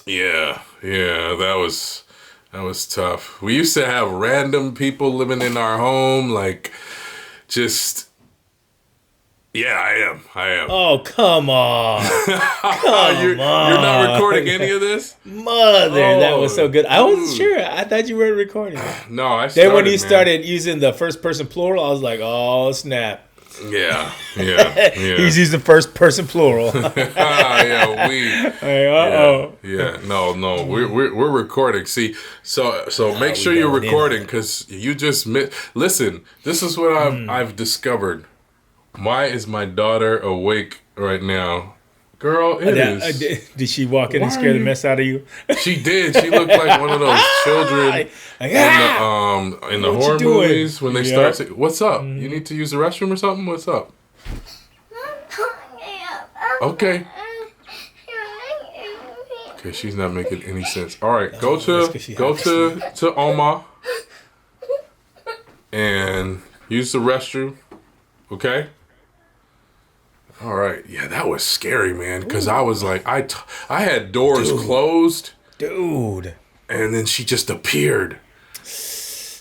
Yeah, that was tough. We used to have random people living in our home, like just yeah, I am. Oh, come on. you're Come you're not recording on. any of this? Mother, that was so Oh, good. I wasn't dude. sure. I thought you were recording it. No, I Then when started, you man. started using the first person plural, I was like, oh, snap. Yeah, yeah, yeah. He's using first person plural. Yeah, we. Hey, Yeah, uh-oh. yeah. No. We're recording. See, so make Nah, we sure you're going in on recording it. because you just listen. This is what I've discovered. Why is my daughter awake right now? Girl, it is. Did she walk in and Why are scare the you? mess out of you? She did. She looked like one of those children Like, ah! in the What you horror doing? movies when they start. Yep. What's up? You need to use the restroom or something? What's up? Okay. Okay, she's not making any sense. All right, go that's 'cause she go has to to Oma and use the restroom. Okay. All right. Yeah, that was scary, man. Because I was like, I had doors closed, Dude. and then she just appeared.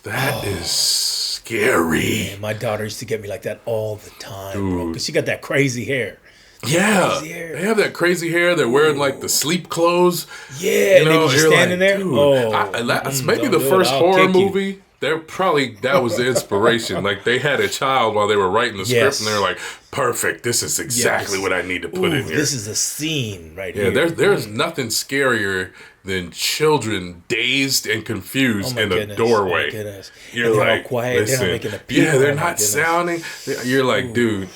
That is scary. Man, my daughter used to get me like that all the time, bro. Dude. Because she got that crazy hair. Yeah, Crazy hair. they have that crazy hair. They're wearing like the sleep clothes. Yeah, and they be just you're standing there. dude, Oh, that's maybe don't the do it. first I'll horror kick you. movie. That was the inspiration. Like they had a child while they were writing the script, Yes. and they were like, "Perfect. This is exactly Yes. what I need to put Ooh, in here." this is a scene right Yeah, here. there's nothing scarier than children dazed and confused in a Oh, my doorway. goodness. You're And they're all like, quiet. listen, They're not making a peep. yeah, they're Oh, my not goodness. sounding. You're like, dude,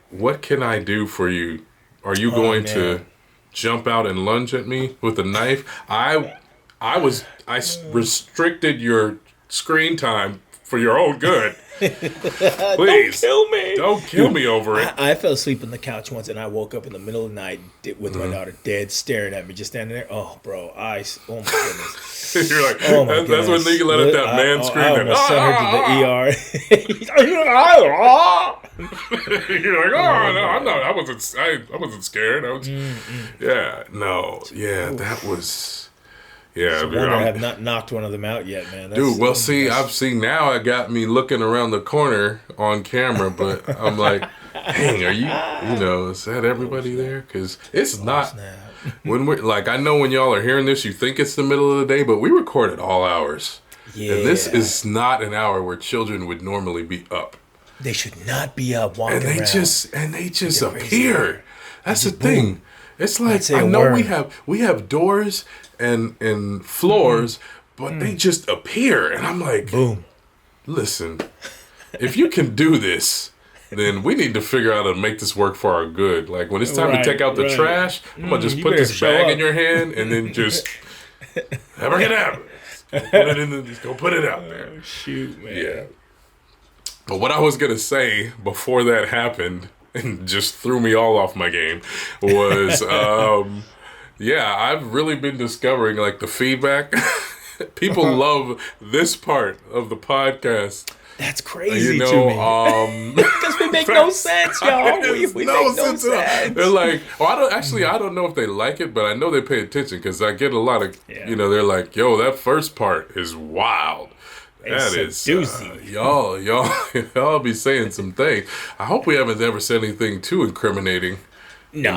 what can I do for you? Are you going to man. jump out and lunge at me with a knife? I restricted your screen time for your own good. Please, Don't kill me. don't kill me over it. I fell asleep on the couch once, and I woke up in the middle of the night with my daughter dead, staring at me, just standing there. Oh, bro, oh my goodness. You're like, Oh my that's when goodness. you let out that man scream. I That, almost sent her to the ER. You're like, oh no, I'm not. I wasn't scared. I was, yeah, no, yeah, that was, yeah, No dude, wonder I have not knocked one of them out yet, man. dude. Well, see, I've seen now. It got me looking around the corner on camera, but I'm like, dang, are you, is that everybody there? Because it's not. snap. When we're like, I know when y'all are hearing this, you think it's the middle of the day, but we record at all hours. Yeah. And this is not an hour where children would normally be up. They should not be up walking And they around. just Get crazy. appear. That's the thing. It's like say I a know word. we have doors and floors, but they just appear. And I'm like, Boom. listen, if you can do this, then we need to figure out how to make this work for our good. Like when it's time Right, to take out the right. trash, I'm gonna just you put better this show bag up. in your hand and then just have get out. Just go put it out there. Oh, shoot, man. Yeah. But what I was gonna say before that happened and just threw me all off my game was yeah, I've really been discovering like the feedback. People love this part of the podcast. That's crazy You to know, me. Because we make no sense, y'all. We make no sense. They're like, well, I don't know if they like it, but I know they pay attention because I get a lot of, Yeah. they're like, yo, that first part is wild. It's That is, doozy. y'all be saying some things. I hope we haven't ever said anything too incriminating. No.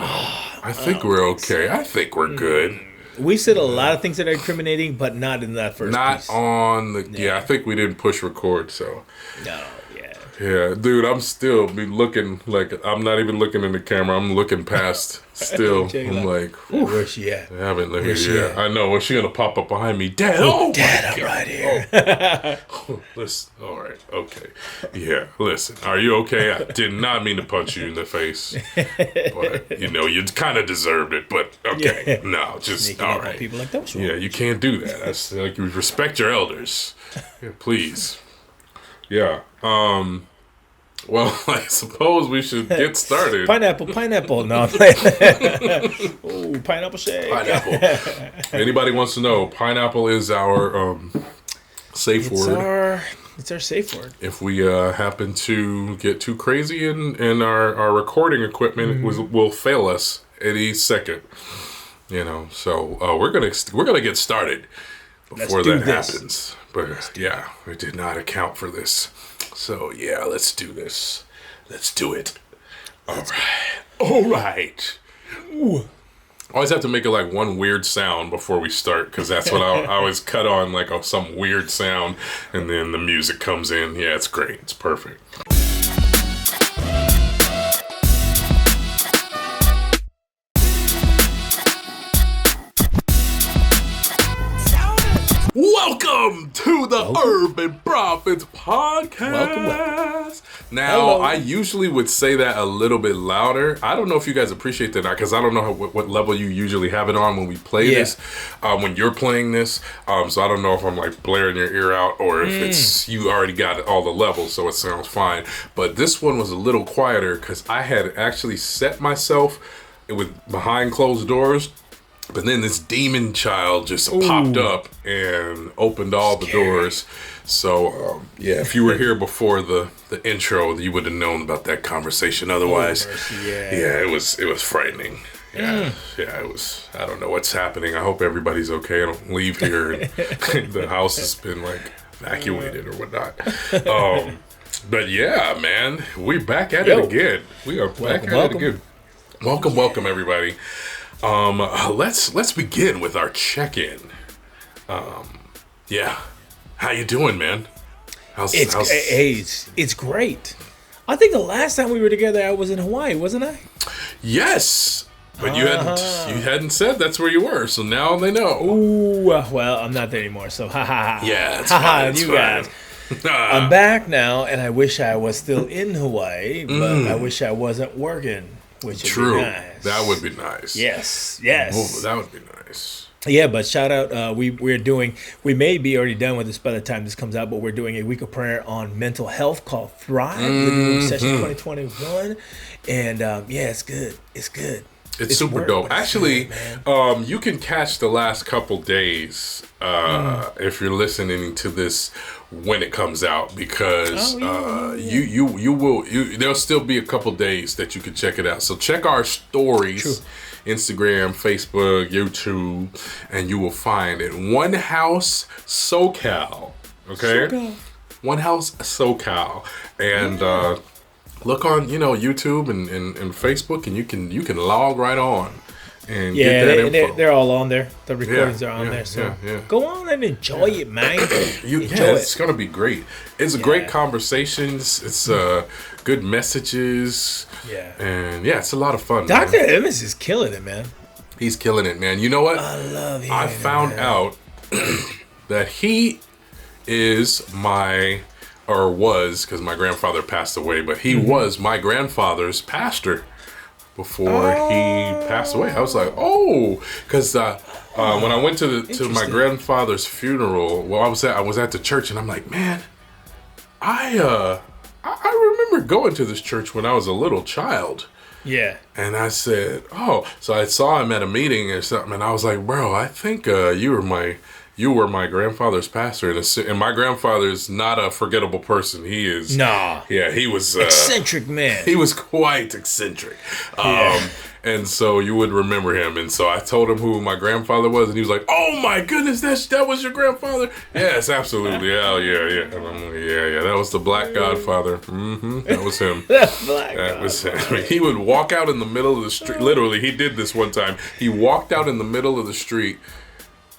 I think we're okay. I think we're good. We said a lot of things that are incriminating, but not in that first Not piece. on the, yeah, I think we didn't push record, so. No, yeah. Yeah, dude, I'm still be looking like I'm not even looking in the camera. I'm looking past still. I'm like, whew, Where's she at? I haven't looked Where's she yeah. at? I know. When's she gonna pop up behind me? Dad, oh Dad, my I'm God. right here. Oh, listen, all right, okay. Yeah, listen, are you okay? I did not mean to punch you in the face. But, you kind of deserved it, but okay. Yeah. No, just, Sneaking all up on right. people like that. What's wrong? Yeah, you can't do that. That's like you respect your elders. Yeah, please. Yeah. Well, I suppose we should get started. Pineapple. No, I'm playing. Oh, pineapple shake. Pineapple. Anybody wants to know, pineapple is our safe word. It's our safe word. If we happen to get too crazy and our recording equipment will fail us any second. So we're gonna get started before that happens. But yeah, we did not account for this. So yeah, let's do this. Let's do it. All right. Ooh. I always have to make it like one weird sound before we start, because that's what I always cut on, like some weird sound, and then the music comes in. Yeah, it's great. It's perfect. Welcome to the Urban Prophets Podcast. Welcome. Now, Hello. I usually would say that a little bit louder. I don't know if you guys appreciate that, because I don't know what level you usually have it on when we play this, when you're playing this. So I don't know if I'm like blaring your ear out, or if it's you already got all the levels, so it sounds fine. But this one was a little quieter because I had actually set myself with behind closed doors. But then this demon child just popped up and opened all the doors. So, if you were here before the intro, you would have known about that conversation. Otherwise, it was frightening. Yeah, it was. I don't know what's happening. I hope everybody's okay. I don't leave here and the house has been like evacuated or whatnot. But yeah, man, we're back at it again. We are back at it again. Welcome, everybody. Let's begin with our check-in. How you doing, man? It's great. I think the last time we were together, I was in Hawaii, wasn't I? Yes, but you hadn't said that's where you were, so now they know. Ooh, well, I'm not there anymore, so ha ha ha. Yeah, it's fine. You guys. I'm back now, and I wish I was still in Hawaii, but I wish I wasn't working. Which would be nice. That would be nice. Yes. Oh, that would be nice. Yeah, but shout out, we may be already done with this by the time this comes out, but we're doing a week of prayer on mental health called Thrive, the new session 2021. And it's good. It's good. It's super dope. Actually, you can catch the last couple days if you're listening to this when it comes out, because you will there'll still be a couple days that you can check it out. So check our stories, Instagram, Facebook, YouTube, and you will find it. One House SoCal. Okay? One House SoCal. And look on, YouTube and Facebook, and you can log right on and get that info. They're all on there. The recordings are on there. So go on and enjoy it, man. It's gonna be great. It's great conversations. It's good messages. Yeah, and it's a lot of fun. Dr. Emmons is killing it, man. He's killing it, man. You know what? I love him. I found out that he is was, because my grandfather passed away, but he was my grandfather's pastor before he passed away. I was like, because when I went to my grandfather's funeral, I was at the church, and I'm like, man, I remember going to this church when I was a little child. Yeah. And I said, so I saw him at a meeting or something, and I was like, bro, I think you were my grandfather's pastor, and my grandfather's not a forgettable person. He is. Nah. Yeah, he was eccentric man. He was quite eccentric. And so you would remember him. And so I told him who my grandfather was, and he was like, "Oh my goodness, that was your grandfather?" Yes, absolutely. Yeah. And I'm like, that was the Black Godfather. That was him. That was him. He would walk out in the middle of the street. Literally, he did this one time. He walked out in the middle of the street,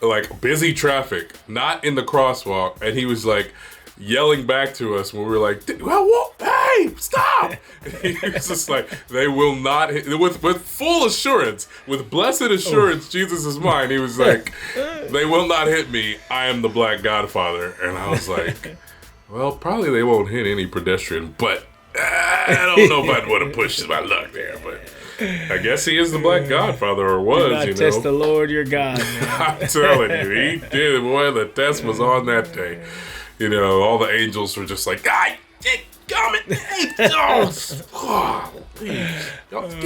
like busy traffic, not in the crosswalk, and he was like yelling back to us when we were like, "Hey, stop!" He was just like, "They will not hit," with full assurance, with blessed assurance, Jesus is mine. He was like, "They will not hit me. I am the Black Godfather." And I was like, well, probably they won't hit any pedestrian, but I don't know if I'd want to push my luck there, but I guess he is the Black Godfather, or was, Do not test the Lord your God, man. I'm telling you, he did. Boy, the test was on that day. All the angels were just like, "God, come it, hey,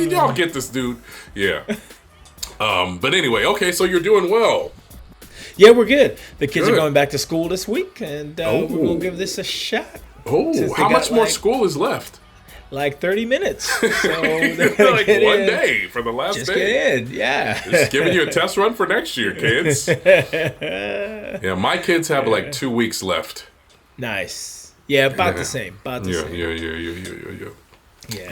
y'all get this dude." Yeah. But anyway, okay, so you're doing well. Yeah, we're good. The kids are going back to school this week, and we're gonna give this a shot. How much more school is left? like 30 minutes. So like one day for the last just day. Get in, yeah. Just giving you a test run for next year, kids. Yeah, my kids have like 2 weeks left. Nice. Yeah, about the same. About the same. Yeah.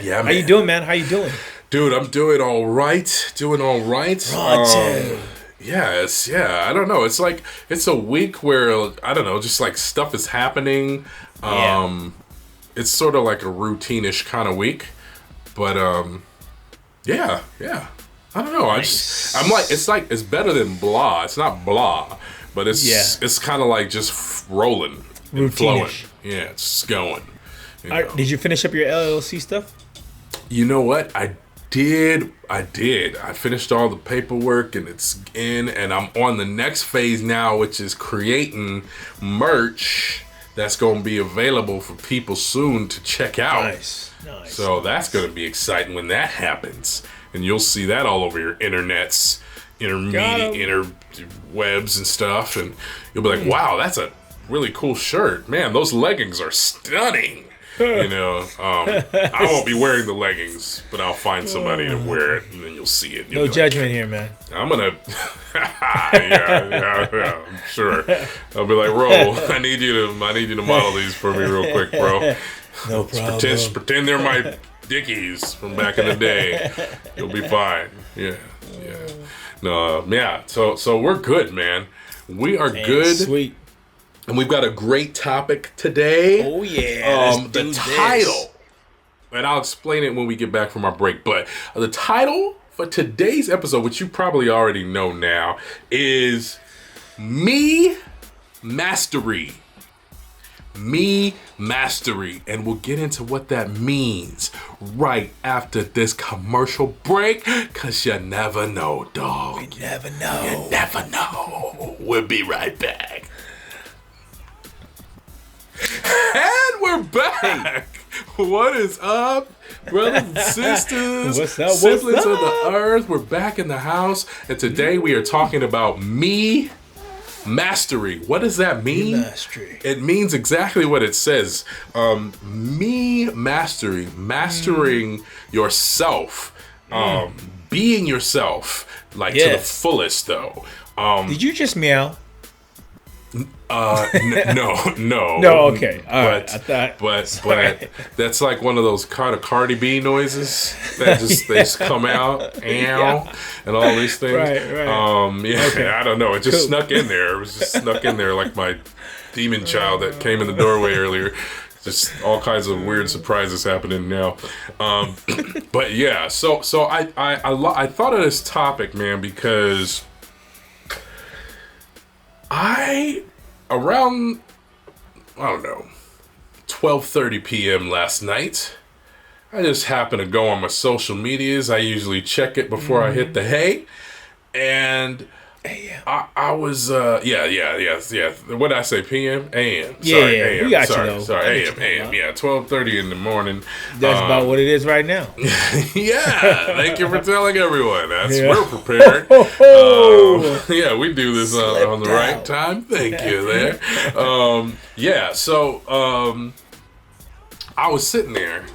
Yeah. How you doing, man? How you doing? Dude, I'm doing all right. I don't know. It's like it's a week where I don't know, just like stuff is happening. It's sort of like a routine-ish kind of week, but yeah. I don't know. I'm like it's better than blah. It's not blah, but it's kind of like just rolling and flowing. Yeah, it's just going. Did you finish up your LLC stuff? You know what? I did. I finished all the paperwork and it's in, and I'm on the next phase now, which is creating merch that's going to be available for people soon to check out. Nice. So that's going to be exciting when that happens, and you'll see that all over your internets, interwebs and stuff, and you'll be like, "Wow, that's a really cool shirt, man. Those leggings are stunning." I won't be wearing the leggings, but I'll find somebody to wear it, and then you'll see it. No judgment here, man. I'm gonna, yeah, I'm sure. I'll be like, Ro, I need you to model these for me real quick, bro. No problem. Pretend they're my Dickies from back in the day. You'll be fine. Yeah. No, yeah. So we're good, man. We are good. Sweet. And we've got a great topic today. Oh, yeah. The title, and I'll explain it when we get back from our break, but the title for today's episode, which you probably already know now, is Me Mastery. Me Mastery. And we'll get into what that means right after this commercial break, because you never know, dog. You never know. You never know. We'll be right back. And we're back. What is up, brothers and sisters? What's up? Siblings of the earth. We're back in the house, and today we are talking about me mastery. What does that mean? Mastery. It means exactly what it says. Me mastery, mastering yourself, being yourself, like to the fullest, though. Did you just meow? No. No, okay. All right. But that's like one of those kind of Cardi B noises that they just come out, and all these things. Right. Okay. I don't know. It just snuck in there. It was just snuck in there like my demon child that came in the doorway earlier. Just all kinds of weird surprises happening now. But yeah, so I thought of this topic, man, because around, I don't know, 12:30 p.m. last night, I just happened to go on my social medias. I usually check it before I hit the hay. And I was, What did I say, p.m.? a.m. Sorry, a.m. We got Sorry, a.m. Yeah, 12:30 in the morning. That's about what it is right now. Yeah, thank you for telling everyone. We're prepared. We do this on the right time. Thank you there. I was sitting there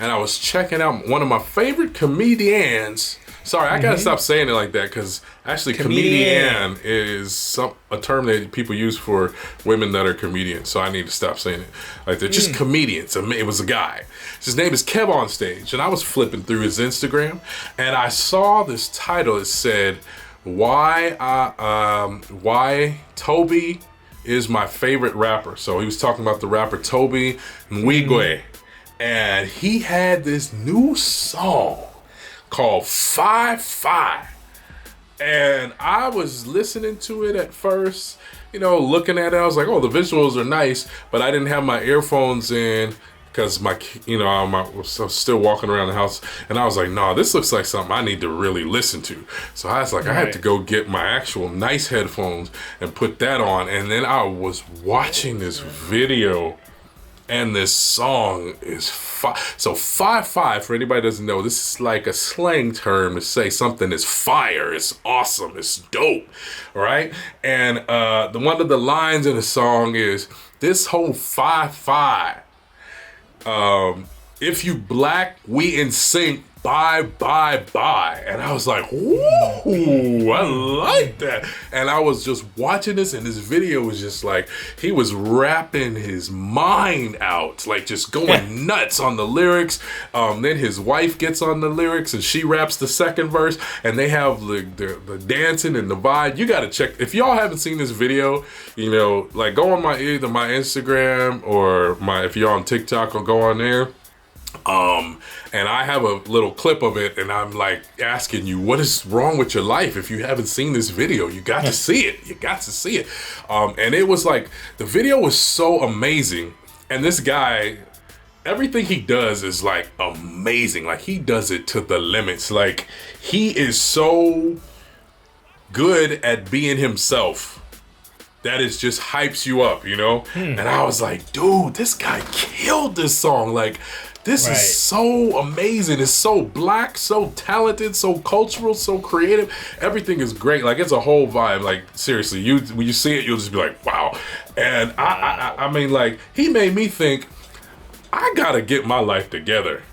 and I was checking out one of my favorite comedians. Sorry, I gotta stop saying it like that, because actually comedian is a term that people use for women that are comedians. So I need to stop saying it like that. Just comedians. It was a guy. His name is Kev on Stage, and I was flipping through his Instagram, and I saw this title. It said, "Why Toby is my favorite rapper." So he was talking about the rapper Toby Nwigwe, and he had this new song called 5-5, and I was listening to it at first, looking at it. I was like, oh, the visuals are nice, but I didn't have my earphones in because I was still walking around the house, and I was like, no, this looks like something I need to really listen to. So I was like, I had to go get my actual nice headphones and put that on, and then I was watching this video. And this song is so 5-5. For anybody who doesn't know, this is like a slang term to say something is fire, it's awesome, it's dope, right? And one of the lines in the song is, "This whole 5-5 if you black, we in sync. Bye, bye, bye. And I was like, ooh, I like that. And I was just watching this, and this video was just like, he was rapping his mind out, like just going nuts on the lyrics. Then his wife gets on the lyrics, and she raps the second verse, and they have the dancing and the vibe. You got to check. If y'all haven't seen this video, you know, like go on either my Instagram or if you're on TikTok, or go on there. And I have a little clip of it, and I'm like asking you, what is wrong with your life? If you haven't seen this video, you got to see it. You got to see it. And it was like, the video was so amazing. And this guy, everything he does is like amazing. Like he does it to the limits. Like he is so good at being himself that it just hypes you up, you know? And I was like, dude, this guy killed this song. Like, this is so amazing. It's so black, so talented, so cultural, so creative. Everything is great. Like, it's a whole vibe. Like, seriously, when you see it, you'll just be like, wow. And I mean, like, he made me think, I gotta get my life together.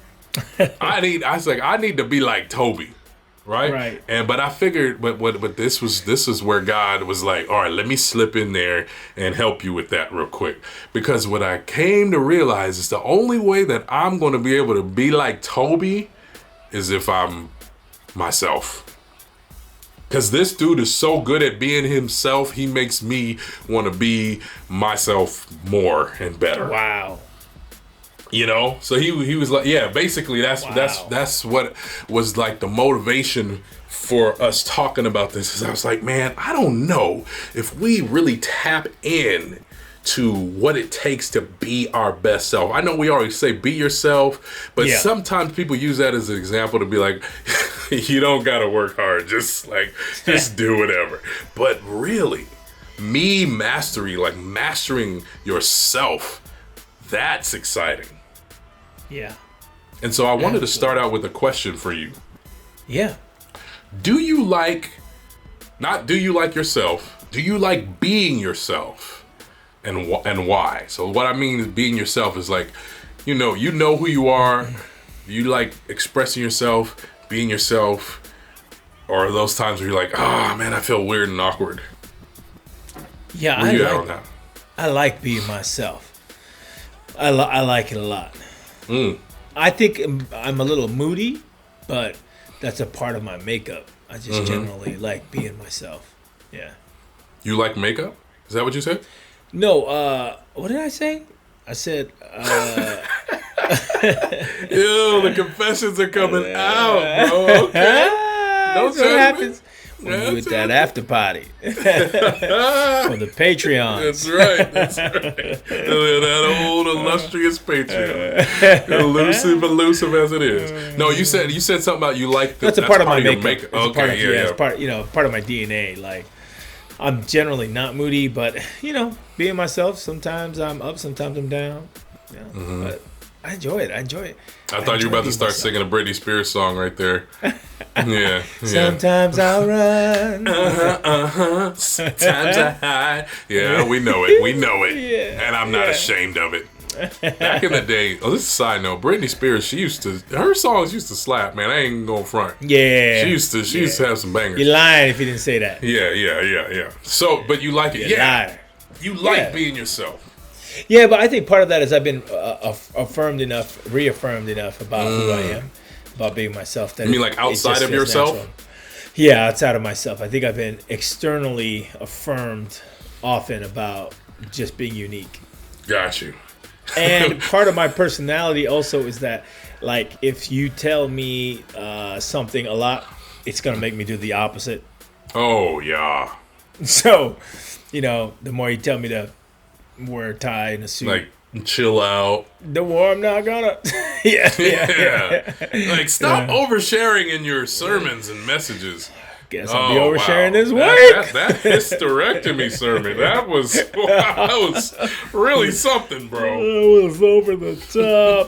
I need to be like Toby. Right. But I figured, but this is where God was like, all right, let me slip in there and help you with that real quick. Because what I came to realize is the only way that I'm going to be able to be like Toby is if I'm myself. Because this dude is so good at being himself, he makes me want to be myself more and better. Wow. You know, so he was like, yeah, basically that's what was like the motivation for us talking about this. Is I was like, man, I don't know if we really tap in to what it takes to be our best self. I know we always say be yourself, but sometimes people use that as an example to be like, you don't gotta work hard, just do whatever. But really, mastering yourself, that's exciting. Yeah. And so I wanted to start out with a question for you. Yeah. Do you like yourself? Do you like being yourself? And why? So what I mean is being yourself is like, you know who you are. You like expressing yourself, being yourself, or those times where you're like, oh man, I feel weird and awkward. Yeah, I like being myself. I like it a lot. I think I'm a little moody, but that's a part of my makeup. I just generally like being myself. Yeah. You like makeup? Is that what you said? No, what did I say? I said, Ew, the confessions are coming out, bro. Okay. That's what happens when you at that after party. For the Patreon. That's right. That old illustrious Patreon. Elusive as it is. No, you said something about you like that's a part of my makeup. Okay, it's part of my DNA. Like, I'm generally not moody, but being myself. Sometimes I'm up, sometimes I'm down. But I enjoy it. I thought you were about to start singing a Britney Spears song right there. Yeah. Sometimes I'll run. Sometimes I hide. Yeah, we know it. Yeah, and I'm not ashamed of it. Back in the day, this is a side note, Britney Spears, her songs used to slap, man. I ain't gonna front. Yeah. She used to have some bangers. You're lying if you didn't say that. Yeah. So, but you like it. Liar. You like being yourself. Yeah, but I think part of that is I've been reaffirmed enough about who I am, about being myself. That you mean like outside of yourself? Natural. Yeah, outside of myself. I think I've been externally affirmed often about just being unique. Got you. And part of my personality also is that, like, if you tell me something a lot, it's going to make me do the opposite. Oh, yeah. So, the more you tell me to wear a tie and a suit, like, chill out, the more I'm not gonna. Yeah. Like, stop oversharing in your sermons and messages. Guess I'll be oversharing this week. That hysterectomy sermon, that was really something, bro. It was over the top.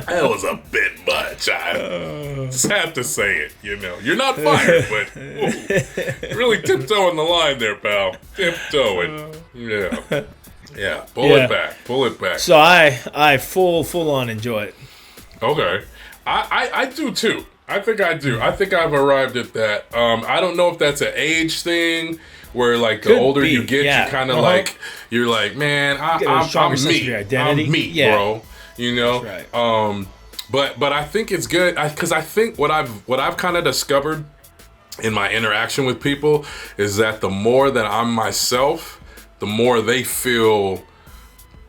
That was a bit much. I just have to say it. You're not fired, but really tiptoeing the line there, pal. Tiptoeing. Yeah. Yeah, pull it back. Pull it back. So I full on enjoy it. Okay. I do too. I think I do. I think I've arrived at that. I don't know if that's an age thing where like the older you get, you kind of like, you're like, man, I'm me. I'm me, bro. You know? That's right. But I think it's good because I think what I've kind of discovered in my interaction with people is that the more that I'm myself, the more they feel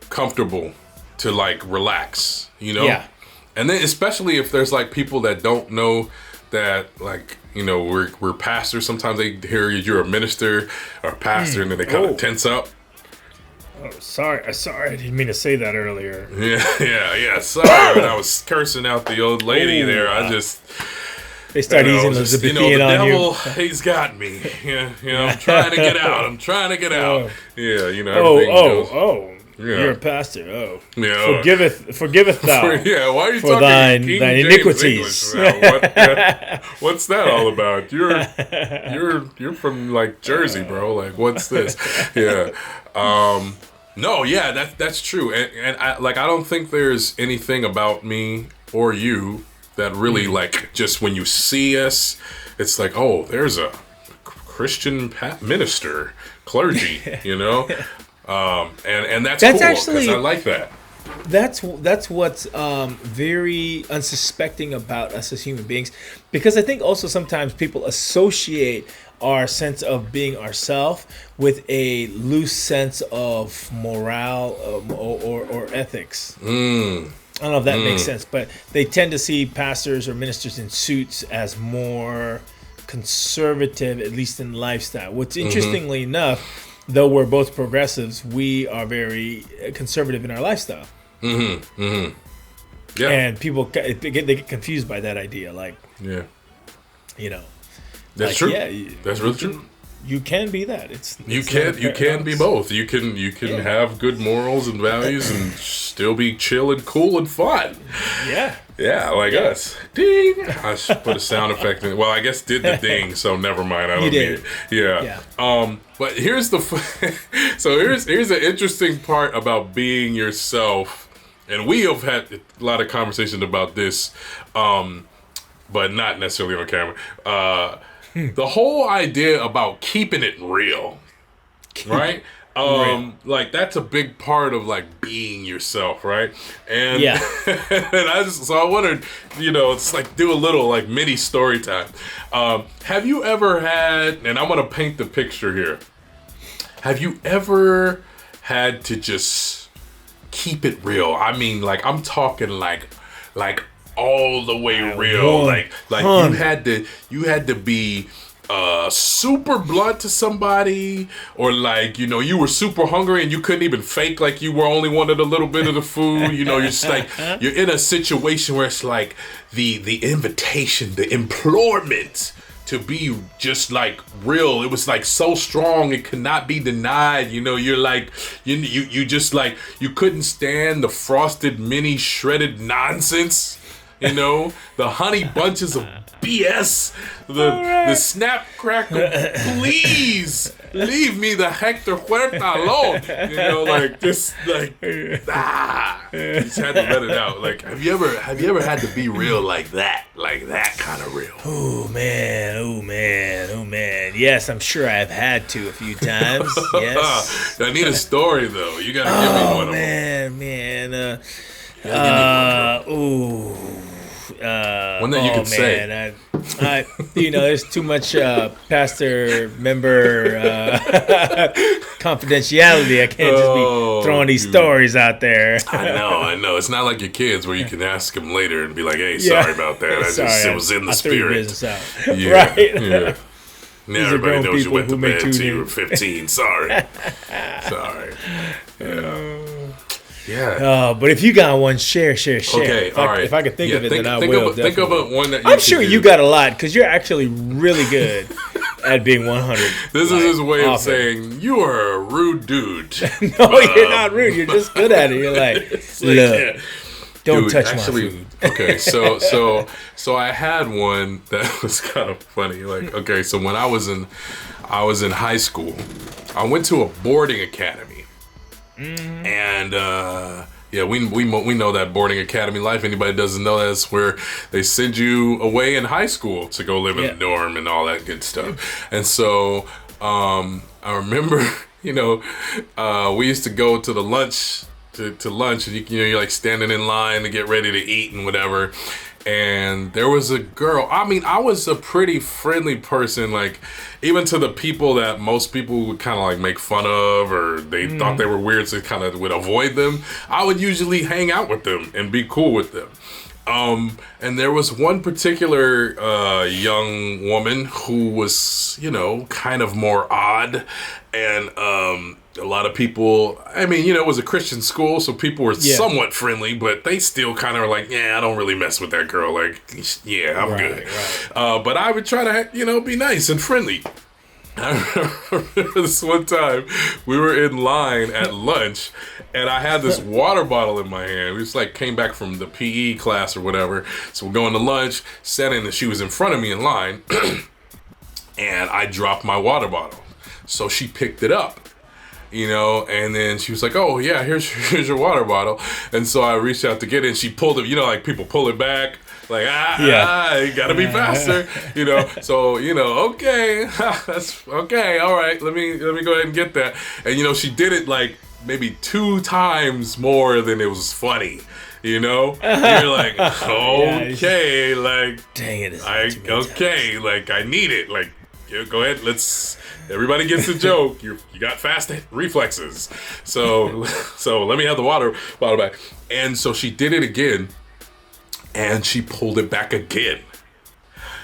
comfortable to like relax, you know? Yeah. And then especially if there's like people that don't know that, like, you know, we're pastors. Sometimes they hear you're a minister or a pastor and then they kind of tense up. Oh, sorry, I didn't mean to say that earlier. Yeah. Sorry, when I was cursing out the old lady there, I just... They start using the Elizabethan on you. The devil, he's got me. Yeah, you know, I'm trying to get out. Yeah, you know, everything goes... You're a pastor. Oh, yeah. Forgiveth thou. Yeah, why are you for talking thine James iniquities? What's that all about? You're from like Jersey, bro. Like, what's this? Yeah. No, yeah, that's true. And I don't think there's anything about me or you that really like just when you see us, it's like, oh, there's a Christian minister, clergy, you know. And that's cool because I like that. That's what's very unsuspecting about us as human beings, because I think also sometimes people associate our sense of being ourselves with a loose sense of morale or ethics. I don't know if that makes sense, but they tend to see pastors or ministers in suits as more conservative, at least in lifestyle. What's interestingly enough, though we're both progressives, we are very conservative in our lifestyle. Yeah. And people they get confused by that idea, like, you know, that's true. Yeah, that's really true. You can be that. You can be both. You can have good morals and values and still be chill and cool and fun. Yeah, like us. Ding. I should put a sound effect in. Well, I guess did the ding, so never mind. I don't need it. Yeah. But here's here's an interesting part about being yourself, and we have had a lot of conversations about this, but not necessarily on camera. The whole idea about keeping it real, right? Like that's a big part of like being yourself, right? And and I wondered, you know, it's like do a little like mini story time. Have you ever had, and I'm gonna paint the picture here. Have you ever had to just keep it real? I mean, like I'm talking like all the way real. Like you had to be super blunt to somebody, or like, you know, you were super hungry and you couldn't even fake like you were only wanted a little bit of the food. You know, you're just like you're in a situation where it's like the invitation, the implorement to be just like real. It was like so strong it could not be denied. You know, you're like you just like you couldn't stand the frosted mini shredded nonsense. You know, the honey bunches of BS, the snap crackle. Please leave me the Hector Huerta alone. You know, like just like you just had to let it out. Like, have you ever had to be real like that kind of real? Oh man. Yes, I'm sure I've had to a few times. Yes. I need a story though. You gotta give me one of them. One that you can say. I you know, there's too much pastor member confidentiality. I can't just be throwing these stories out there. I know. It's not like your kids where you can ask them later and be like, "Hey, sorry about that. It was in the spirit." Right. Yeah. Now everybody knows you went to bed until you were 15. Sorry. Yeah. But if you got one, share. Okay, all right. If I could think of it, then I will. Think of one that you I'm sure you got a lot, because you're actually really good at being 100. This is his way of saying you are a rude dude. No, you're not rude. You're just good at it. You're like, look, don't touch my food. Okay, so I had one that was kind of funny. Like, okay, so when I was in high school, I went to a boarding academy. And yeah, we know that boarding academy life. Anybody doesn't know, that's where they send you away in high school to go live in the dorm and all that good stuff. And so I remember, we used to go to the lunch to lunch, and you're like standing in line to get ready to eat and whatever. And there was a girl. I mean, I was a pretty friendly person, like even to the people that most people would kind of like make fun of, or they thought they were weird, so kind of would avoid them. I would usually hang out with them and be cool with them. And there was one particular young woman who was, kind of more odd, and a lot of people, I mean, it was a Christian school, so people were somewhat friendly, but they still kind of were like, yeah, I don't really mess with that girl. Like, yeah, I'm good. Right. But I would try to, be nice and friendly. I remember this one time we were in line at lunch, and I had this water bottle in my hand. We just came back from the PE class or whatever. So we're going to lunch, sat in, and she was in front of me in line, and I dropped my water bottle. So she picked it up. And then she was like, oh yeah, here's your water bottle. And so I reached out to get it, and she pulled it, like people pull it back, like, you gotta be faster, so, okay, that's okay. All right. Let me go ahead and get that. And, she did it like maybe 2 times more than it was funny. You're like, okay, like, dang it, like I need it. Like, go ahead, everybody gets the joke. You got fast reflexes. So let me have the water bottle back. And so she did it again, and she pulled it back again.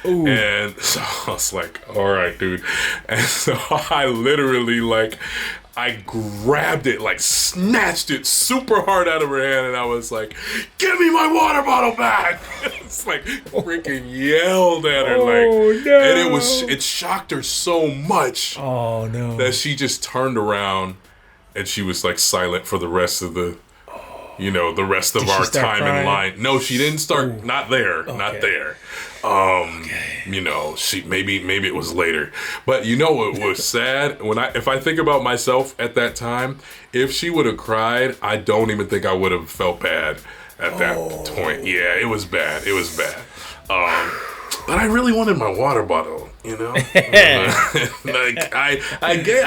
Ooh. And so I was like, all right, dude. And so I literally I grabbed it, snatched it super hard out of her hand, and I was like, give me my water bottle back! It's freaking yelled at her, no. And it shocked her so much that she just turned around, and she was she for the rest of the the rest of our time crying? In line. No, she didn't start. Ooh. Not there. Okay. Not there. She maybe it was later. But what was sad? If I think about myself at that time, if she would have cried, I don't even think I would have felt bad at that point. Yeah, it was bad. It was bad. But I really wanted my water bottle. I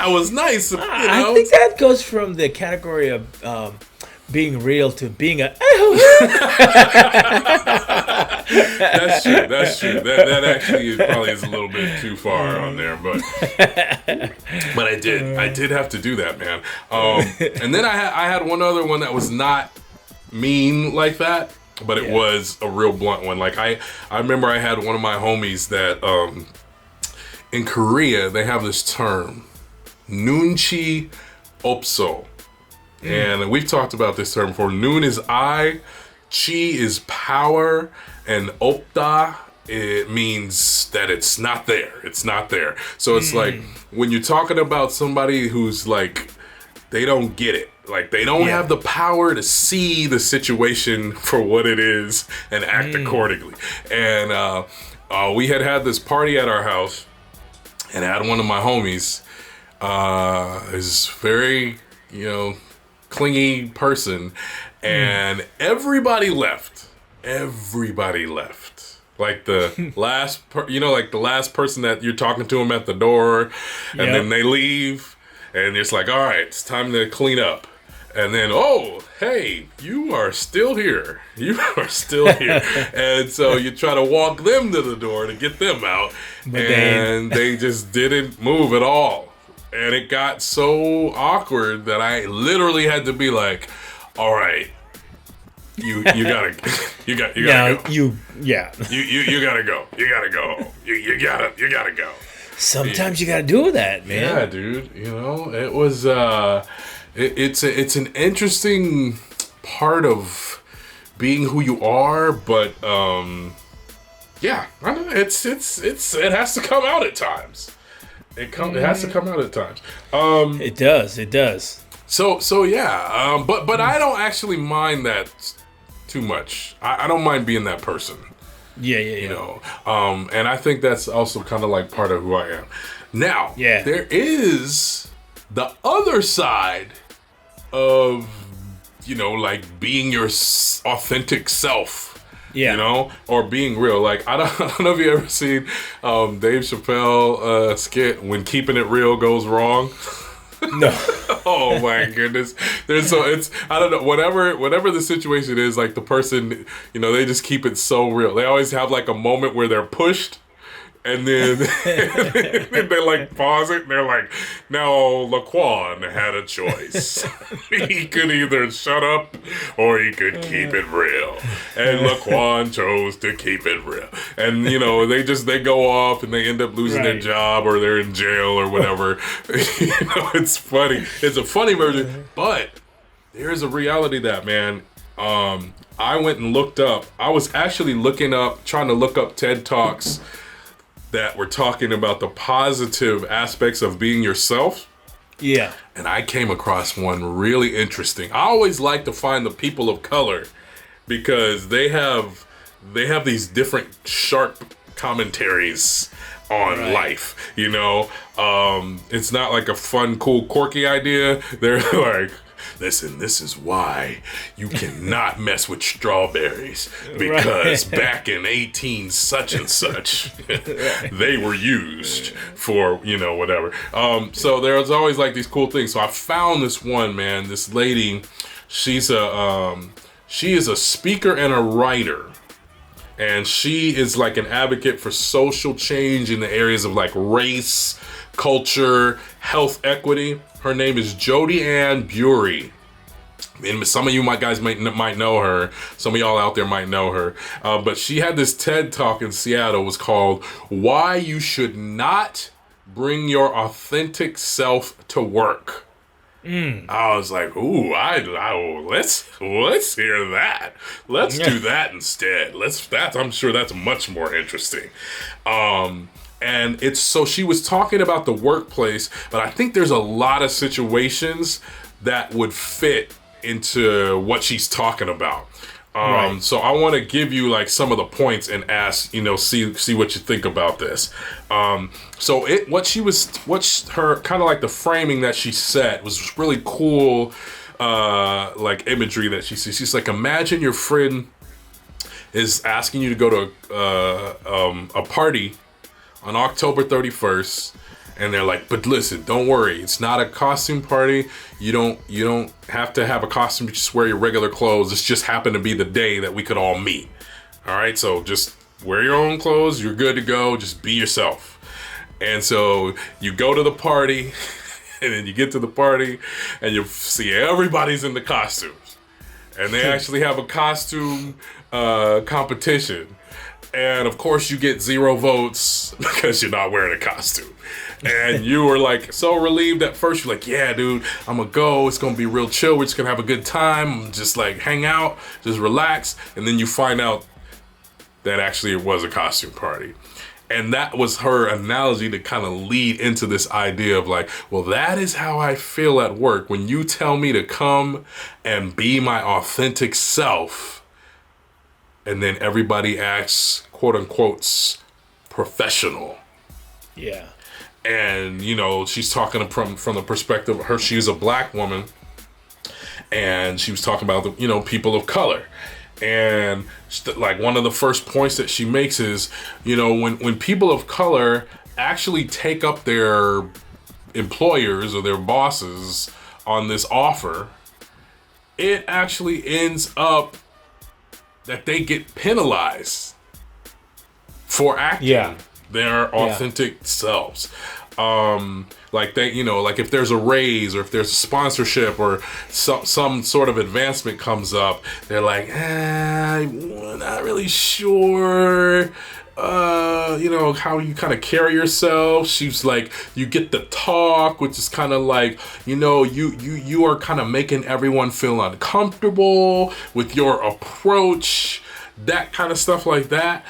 was nice. I think that goes from the category of being real to being a. That's true. That actually probably is a little bit too far on there, but I did have to do that, man. And then I had one other one that was not mean like that, but it was a real blunt one. I remember I had one of my homies that in Korea they have this term, nunchi opso. And we've talked about this term before. Noon is I, chi is power, and opta, it means that it's not there. It's not there. So it's like when you're talking about somebody who's they don't get it. They don't have the power to see the situation for what it is and act accordingly. And we had this party at our house, and I had one of my homies, is very, clingy person, and everybody left. The last the last person that you're talking to them at the door, and then they leave, and it's all right, it's time to clean up. And then, oh, hey, you are still here. And so you try to walk them to the door to get them out, and they just didn't move at all. And it got so awkward that I literally had to be like, all right, you gotta go. You gotta go. You gotta go. Sometimes you gotta do that, man. Yeah, dude. It was it's an interesting part of being who you are, but yeah, I know it has to come out at times. It has to come out at times. It does. So yeah. But I don't actually mind that too much. I don't mind being that person. Yeah. And I think that's also kind of part of who I am. Now, there is the other side of, like being your authentic self. Yeah. Or being real. Like, I don't know if you ever seen Dave Chappelle skit, When Keeping It Real Goes Wrong. No. Oh my goodness. I don't know, whatever the situation is, like the person, they just keep it so real. They always have like a moment where they're pushed. And then, they like pause it and they're like, now Laquan had a choice. He could either shut up or he could keep it real. And Laquan chose to keep it real. And, they go off and they end up losing their job or they're in jail or whatever. It's funny. It's a funny version. But there's a reality that, man, I went and looked up. I was actually trying to look up TED Talks that were talking about the positive aspects of being yourself. Yeah. And I came across one really interesting. I always like to find the people of color because they have these different sharp commentaries on life, it's not like a fun, cool, quirky idea. They're like, listen, this is why you cannot mess with strawberries because back in 18 such and such, they were used for, whatever. So there's always like these cool things. So I found this one, man, this lady, she is a speaker and a writer. And she is like an advocate for social change in the areas of like race, culture, health equity. Her name is Jodi Ann Bury. And some of you guys might know her. Some of y'all out there might know her. But she had this TED Talk in Seattle. It was called Why You Should Not Bring Your Authentic Self to Work. I was like, ooh, let's hear that. Let's do that instead. I'm sure that's much more interesting. And she was talking about the workplace, but I think there's a lot of situations that would fit into what she's talking about. So I want to give you like some of the points and ask, see what you think about this. What's her kind of like the framing that she set was really cool, like imagery that she sees. She's like, imagine your friend is asking you to go to a party on October 31st. And they're like, but listen, don't worry. It's not a costume party. You don't have to have a costume. You just wear your regular clothes. This just happened to be the day that we could all meet. All right, so just wear your own clothes. You're good to go. Just be yourself. And so you go to the party, and then you get to the party, and you see everybody's in the costumes. And they actually have a costume competition. And of course, you get 0 votes because you're not wearing a costume. And you were like so relieved at first. You're like, yeah, dude, I'm gonna go. It's gonna be real chill. We're just gonna have a good time. Just like hang out, just relax. And then you find out that actually it was a costume party. And that was her analogy to kind of lead into this idea of like, well, that is how I feel at work. When you tell me to come and be my authentic self, and then everybody acts, quote unquote, professional. Yeah. And, she's talking from the perspective of her. She's a black woman. And she was talking about, the people of color. And like one of the first points that she makes is, when people of color actually take up their employers or their bosses on this offer, it actually ends up that they get penalized for acting their authentic selves. Like they, like if there's a raise or if there's a sponsorship or some sort of advancement comes up, they're like, I'm not really sure, how you kind of carry yourself. She's like, you get the talk, which is kind of like, you are kind of making everyone feel uncomfortable with your approach, that kind of stuff like that.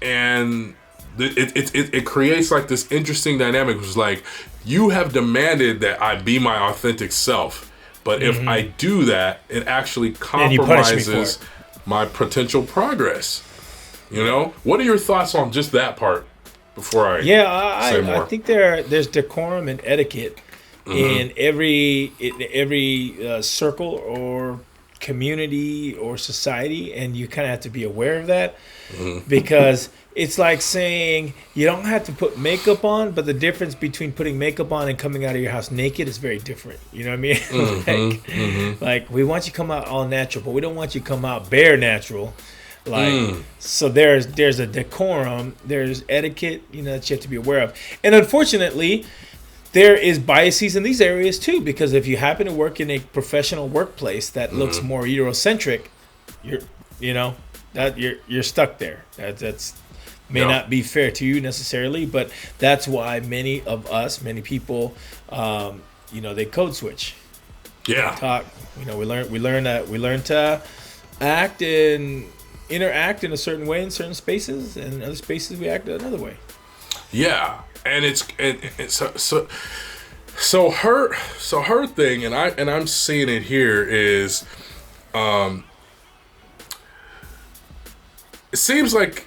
And it creates like this interesting dynamic, which is like, you have demanded that I be my authentic self, but if I do that, it actually compromises my potential progress. What are your thoughts on just that part before I say more? I think there's decorum and etiquette in every circle or community or society, and you kind of have to be aware of that because it's like saying you don't have to put makeup on, but the difference between putting makeup on and coming out of your house naked is very different. You know what I mean? Like we want you to come out all natural, but we don't want you to come out bare natural. So there's a decorum, there's etiquette, that you have to be aware of, and unfortunately, there is biases in these areas too. Because if you happen to work in a professional workplace that looks more Eurocentric, you're stuck there. That's may not be fair to you necessarily, but that's why many people, they code switch. Yeah. Talk. We learn to act and interact in a certain way in certain spaces, and in other spaces we act another way. Yeah, and it's so her thing, and I'm seeing it here is, it seems like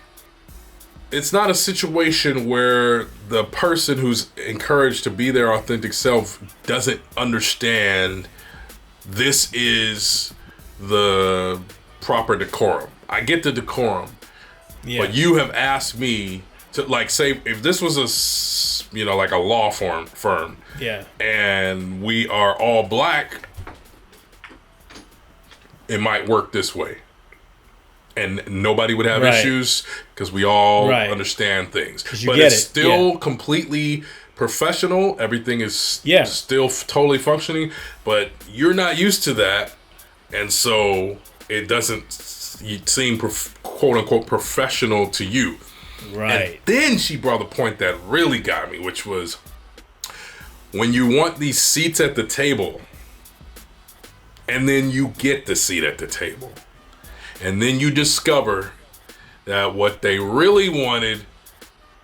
it's not a situation where the person who's encouraged to be their authentic self doesn't understand this is the proper decorum. I get the decorum, but you have asked me to, like, say if this was like a law firm, and we are all black, it might work this way, and nobody would have issues because we all understand things. But it's still completely professional. Everything is still totally functioning, but you're not used to that, and so it doesn't seem quote unquote professional to you. Right. And then she brought a point that really got me, which was when you want these seats at the table, and then you get the seat at the table, and then you discover that what they really wanted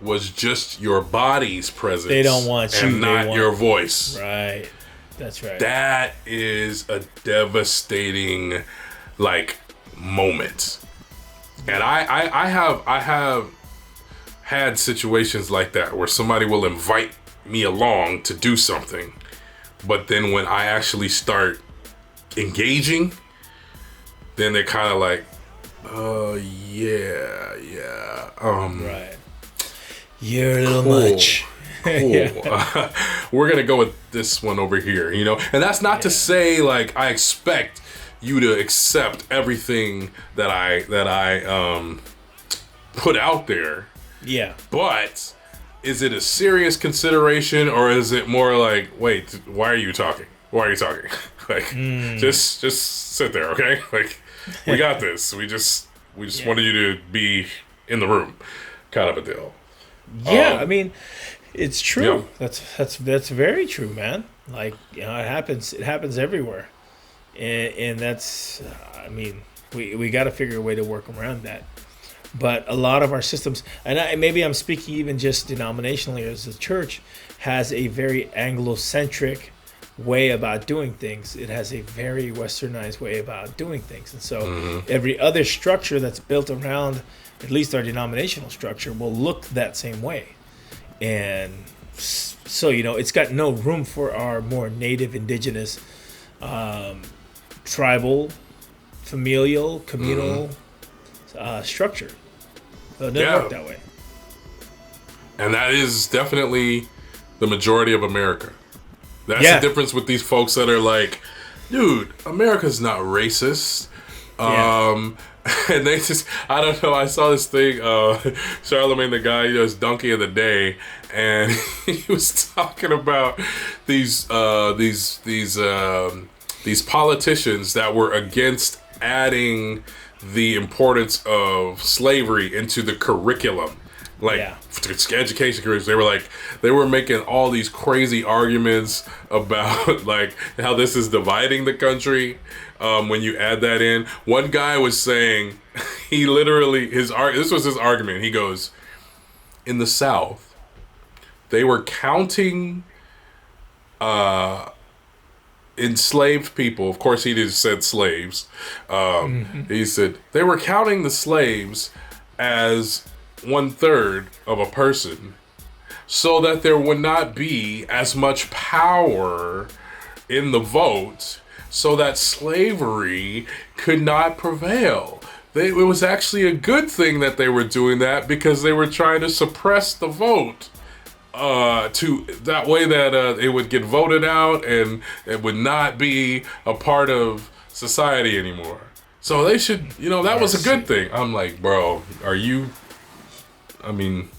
was just your body's presence. They don't want you, and not your voice. Right. That's right. That is a devastating, moment. And I have had situations like that where somebody will invite me along to do something, but then when I actually start engaging, then they're kind of like, right, you're a little much. Cool. We're gonna go with this one over here, and that's not to say like I expect you to accept everything that I put out there. Yeah. But is it a serious consideration, or is it more like, wait, why are you talking? Why are you talking? Just sit there, okay? We got this. We just wanted you to be in the room, kind of a deal. Yeah, I mean, it's true. Yeah. That's very true, man. It happens. It happens everywhere. And that's, we got to figure a way to work around that. But a lot of our systems, and maybe I'm speaking even just denominationally as a church, has a very Anglo-centric way about doing things. It has a very westernized way about doing things. And so every other structure that's built around, at least our denominational structure, will look that same way. And so, it's got no room for our more native, indigenous, tribal, familial, communal structure. So it doesn't work that way. And that is definitely the majority of America. That's the difference with these folks that are like, dude, America's not racist. And they just, I don't know, I saw this thing, Charlemagne the guy, his donkey of the day, and he was talking about these politicians that were against adding the importance of slavery into the curriculum. Education curriculum. They were making all these crazy arguments about how this is dividing the country when you add that in. One guy was saying, he literally, this was his argument. He goes, in the South, they were counting enslaved people. Of course, he just said slaves. He said they were counting the slaves as 1/3 of a person, so that there would not be as much power in the vote, so that slavery could not prevail. It was actually a good thing that they were doing that, because they were trying to suppress the vote to that way that it would get voted out and it would not be a part of society anymore. So they should, that was a good thing. I'm like, bro, are you? I mean,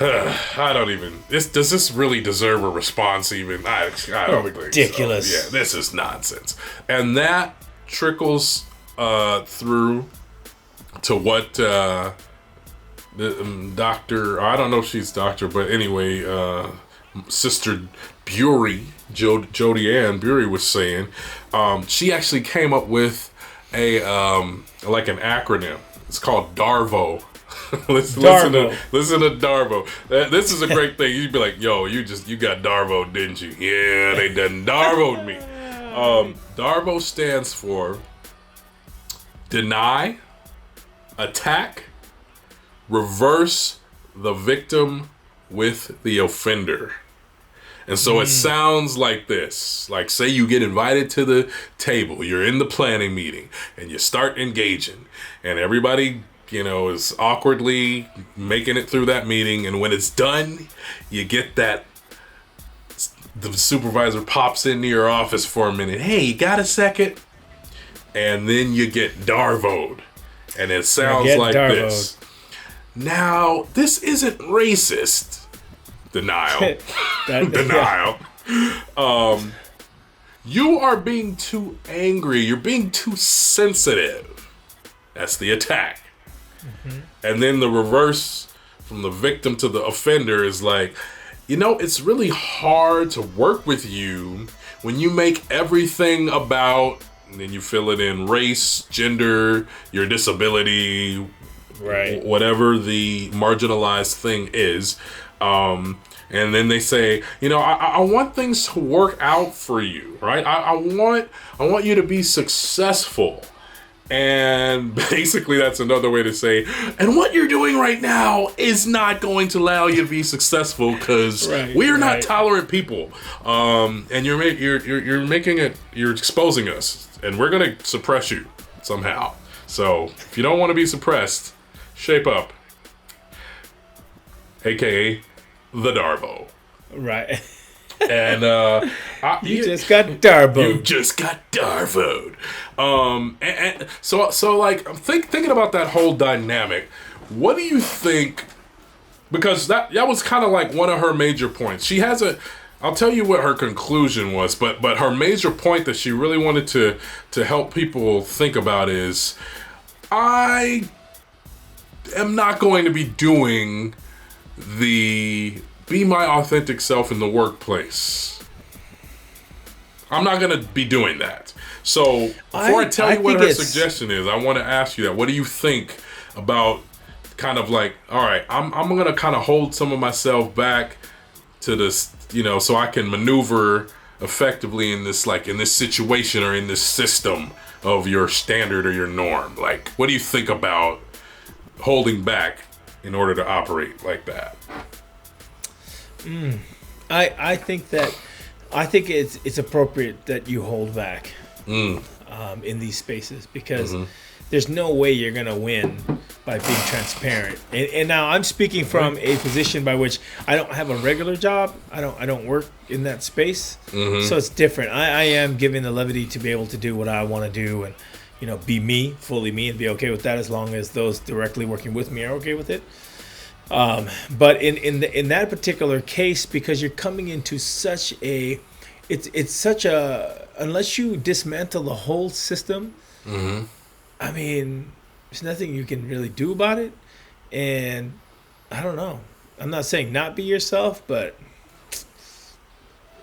I don't even. Does this really deserve a response? Even I don't think ridiculous. So. Yeah, this is nonsense, and that trickles through to what the doctor. I don't know if she's doctor, but anyway, Sister Bury, Jody Ann Bury was saying. She actually came up with a like an acronym. It's called DARVO. listen to Darvo. This is a great thing. You'd be like, yo, you got Darvo, didn't you? Yeah, they done Darvo'd me. Darvo stands for deny, attack, reverse the victim with the offender. And so it sounds like this. Like, say you get invited to the table, you're in the planning meeting, and you start engaging, and everybody, is awkwardly making it through that meeting, and when it's done, you get that, the supervisor pops into your office for a minute. Hey, you got a second? And then you get Darvo'd. And it sounds like this. Now, this isn't racist. Denial. Denial. You are being too angry. You're being too sensitive. That's the attack. Mm-hmm. And then the reverse from the victim to the offender is like, it's really hard to work with you when you make everything about, and then you fill it in, race, gender, your disability, right, whatever the marginalized thing is. And then they say, I want things to work out for you, right? I want you to be successful. And basically that's another way to say, and what you're doing right now is not going to allow you to be successful, because we're not tolerant people. And you're exposing us, and we're going to suppress you somehow. So if you don't want to be suppressed, shape up. AKA the Darvo. Right. And you just got Darvo'd. You just got Darvo'd. And so like I'm thinking about that whole dynamic. What do you think? Because that was kind of like one of her major points. She has I'll tell you what her conclusion was, but her major point that she really wanted to help people think about is, I am not going to be doing the be my authentic self in the workplace. I'm not going to be doing that. So before I tell you what her suggestion is, I want to ask you that. What do you think about kind of like, all right, I'm going to kind of hold some of myself back to this, so I can maneuver effectively in this situation or in this system of your standard or your norm. Like, what do you think about holding back in order to operate like that? I think it's appropriate that you hold back in these spaces, because there's no way you're gonna win by being transparent. And now I'm speaking from a position by which I don't have a regular job. I don't work in that space, so it's different. I am given the levity to be able to do what I want to do, and be me, fully me, and be okay with that, as long as those directly working with me are okay with it. But in that particular case, because you're coming into such a, it's such a, unless you dismantle the whole system, I mean, there's nothing you can really do about it. And I don't know. I'm not saying not be yourself, but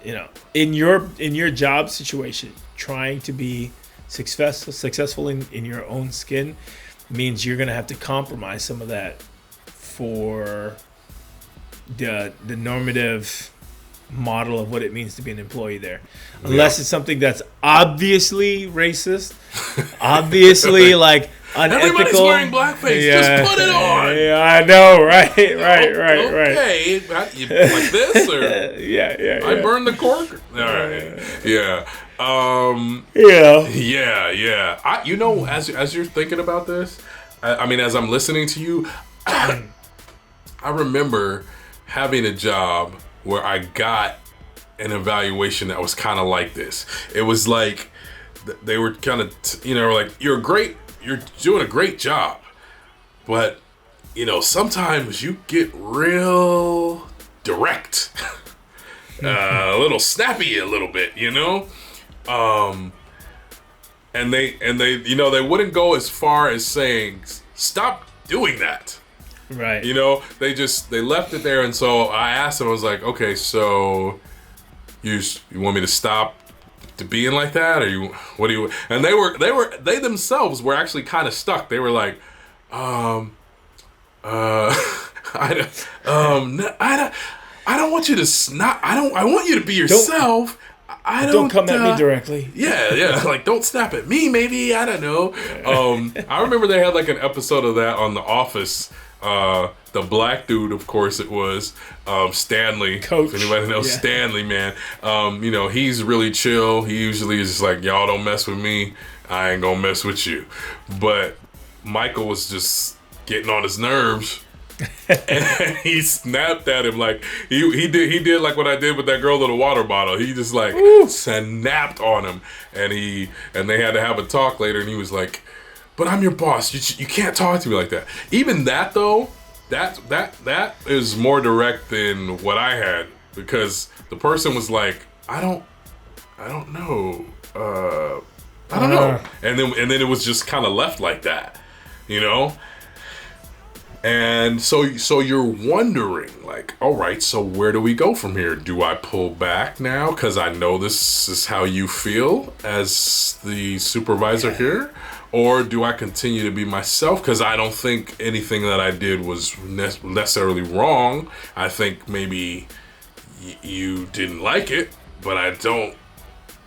in your job situation, trying to be successful in your own skin means you're gonna have to compromise some of that for the normative model of what it means to be an employee there, unless it's something that's obviously racist, obviously like Everybody's wearing blackface. Yeah, Just put it on. Yeah, I know, right. Right. Okay, you like this or Yeah. I burned the cork. All right, yeah. Yeah. As you're thinking about this, I mean, as I'm listening to you, I remember having a job where I got an evaluation that was kind of like this. It was like they were kind of, like, you're doing a great job, but sometimes you get real direct, a little snappy, a little bit, and they they wouldn't go as far as saying stop doing that. Right. They left it there, and so I asked them. I was like, okay, so you want me to stop to being like that, or what do you? And they themselves were actually kind of stuck. They were like, I don't want you to I want you to be yourself. Don't come at me directly. Yeah. Like, don't snap at me, maybe. I don't know. I remember they had like an episode of that on The Office. The black dude, of course, it was Stanley. Coach. If anybody knows Stanley, man. He's really chill. He usually is just like, y'all don't mess with me. I ain't gonna mess with you. But Michael was just getting on his nerves. And he snapped at him like he did like what I did with that girl with the water bottle. He just like snapped on him, and they had to have a talk later, and he was like, but I'm your boss. You can't talk to me like that. Even that though, that is more direct than what I had, because the person was like, I don't know. I don't know. And then it was just kind of left like that, And so you're wondering, like, all right, so where do we go from here? Do I pull back now because I know this is how you feel as the supervisor here? Or do I continue to be myself because I don't think anything that I did was necessarily wrong? I think maybe you didn't like it, but I don't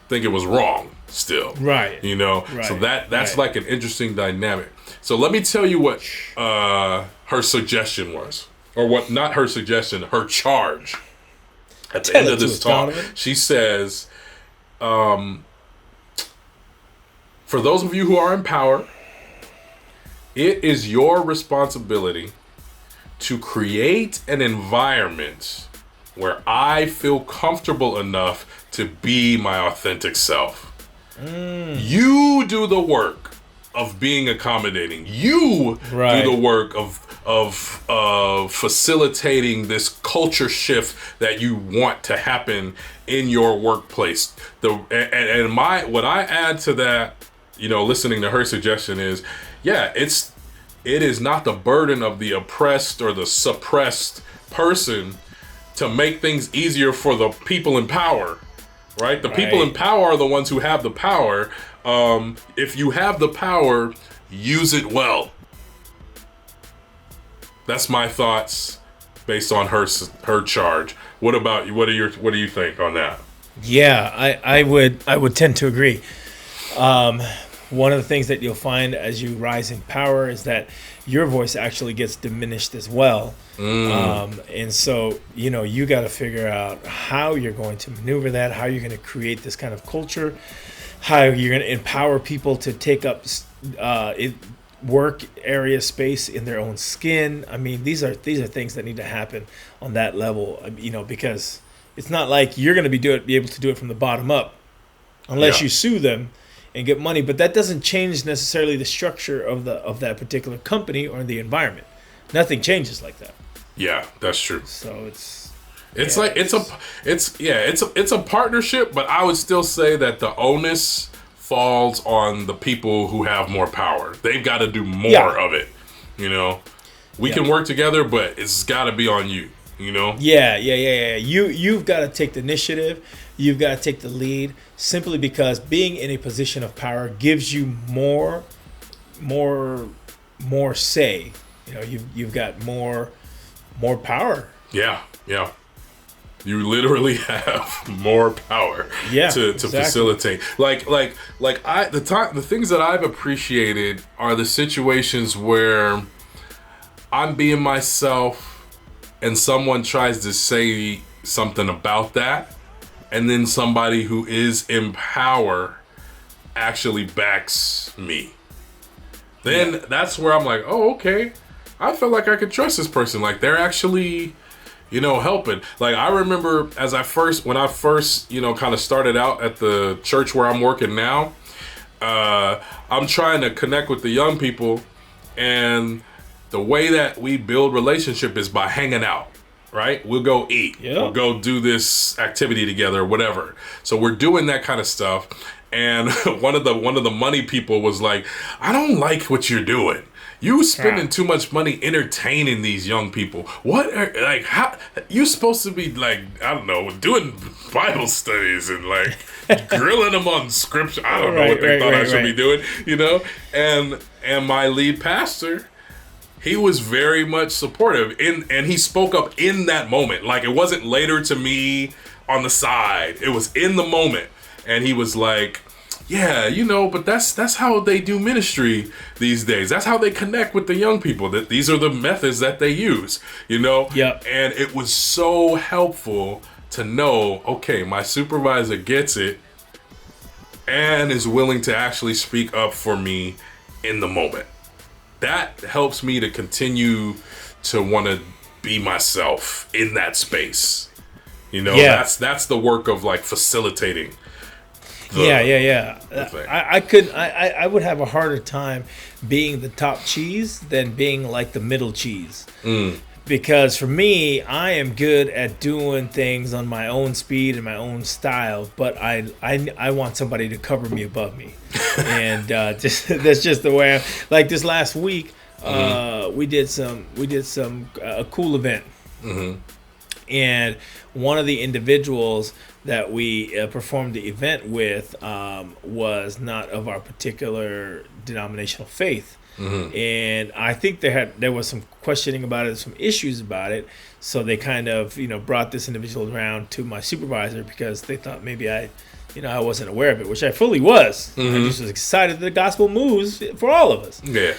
think it was wrong still. Right. Right. So that's like an interesting dynamic. So let me tell you what her suggestion was. Or what, not her suggestion, her charge. At the end of this talk, Donovan. She says, for those of you who are in power, it is your responsibility to create an environment where I feel comfortable enough to be my authentic self. You do the work of being accommodating. You do the work of facilitating this culture shift that you want to happen in your workplace. What I add to that, listening to her suggestion is, it is not the burden of the oppressed or the suppressed person to make things easier for the people in power. Right? The people in power are the ones who have the power. If you have the power, use it well. That's my thoughts based on her charge. What about you? What do you think on that? Yeah, I would tend to agree. One of the things that you'll find as you rise in power is that your voice actually gets diminished as well. And so, you got to figure out how you're going to maneuver that, how you're going to create this kind of culture, how you're going to empower people to take up work area space in their own skin. I mean, these are things that need to happen on that level, because it's not like you're going to be able to do it from the bottom up unless you sue them and get money, but that doesn't change necessarily the structure of that particular company or the environment. Nothing changes like that. Yeah, that's true. So it's a partnership, but I would still say that the onus falls on the people who have more power. They've got to do more of it. We can work together, but it's got to be on you. Yeah. You've got to take the initiative. You've got to take the lead, simply because being in a position of power gives you more say. You've got more power. Yeah. You literally have more power to exactly. facilitate. The things that I've appreciated are the situations where I'm being myself and someone tries to say something about that, and then somebody who is in power actually backs me. Then that's where I'm like, oh, okay. I feel like I could trust this person. Like, they're actually, helping. Like, I remember when I first, kind of started out at the church where I'm working now, I'm trying to connect with the young people, and the way that we build relationship is by hanging out, right? We'll go eat. Yep. We'll go do this activity together or whatever. So we're doing that kind of stuff. And one of the money people was like, I don't like what you're doing. You spending too much money entertaining these young people. How you supposed to be like, I don't know, doing Bible studies and like grilling them on scripture. I don't know what they thought I should be doing, And my lead pastor, he was very much supportive, and he spoke up in that moment. Like, it wasn't later to me on the side. It was in the moment. And he was like, yeah, but that's how they do ministry these days. That's how they connect with the young people. That these are the methods that they use, Yep. And it was so helpful to know, okay, my supervisor gets it and is willing to actually speak up for me in the moment. That helps me to continue to want to be myself in that space. That's the work of like facilitating. I would have a harder time being the top cheese than being like the middle cheese. Because for me, I am good at doing things on my own speed and my own style, but I want somebody to cover me above me. And that's just the way like this last week, we did a cool event. And one of the individuals that we performed the event with was not of our particular denominational faith. And I think there was some questioning about it, some issues about it. So they kind of, brought this individual around to my supervisor because they thought maybe I wasn't aware of it, which I fully was. I just was excited that the gospel moves for all of us. Yeah.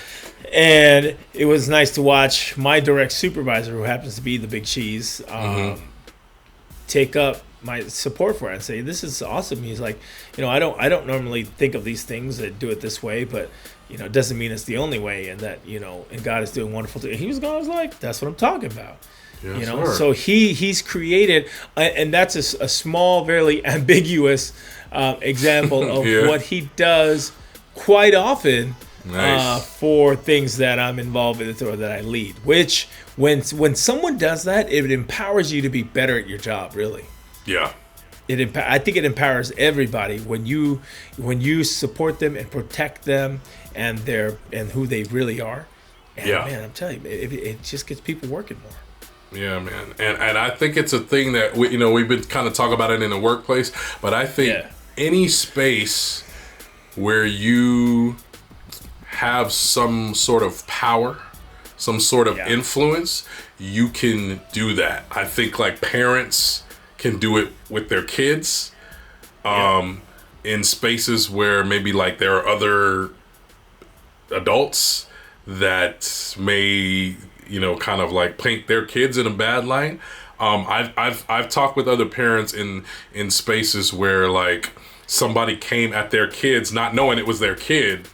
And it was nice to watch my direct supervisor, who happens to be the big cheese, take up my support for it and say, this is awesome. He's like, I don't normally think of these things that do it this way, but it doesn't mean it's the only way, and that and God is doing wonderful things. He was like, that's what I'm talking about. Yeah, sure. So he's created, and that's a small, very ambiguous example of what he does quite often. Nice. For things that I'm involved with or that I lead, which when someone does that, it empowers you to be better at your job, really. Yeah. I think it empowers everybody when you support them and protect them and who they really are. And man, I'm telling you, it just gets people working more. Yeah, man. And I think it's a thing that we've been kind of talking about it in the workplace, but I think any space where you have some sort of power, some sort of influence, you can do that. I think like parents can do it with their kids in spaces where maybe like there are other adults that may kind of like paint their kids in a bad light. I've talked with other parents in spaces where like somebody came at their kids not knowing it was their kid,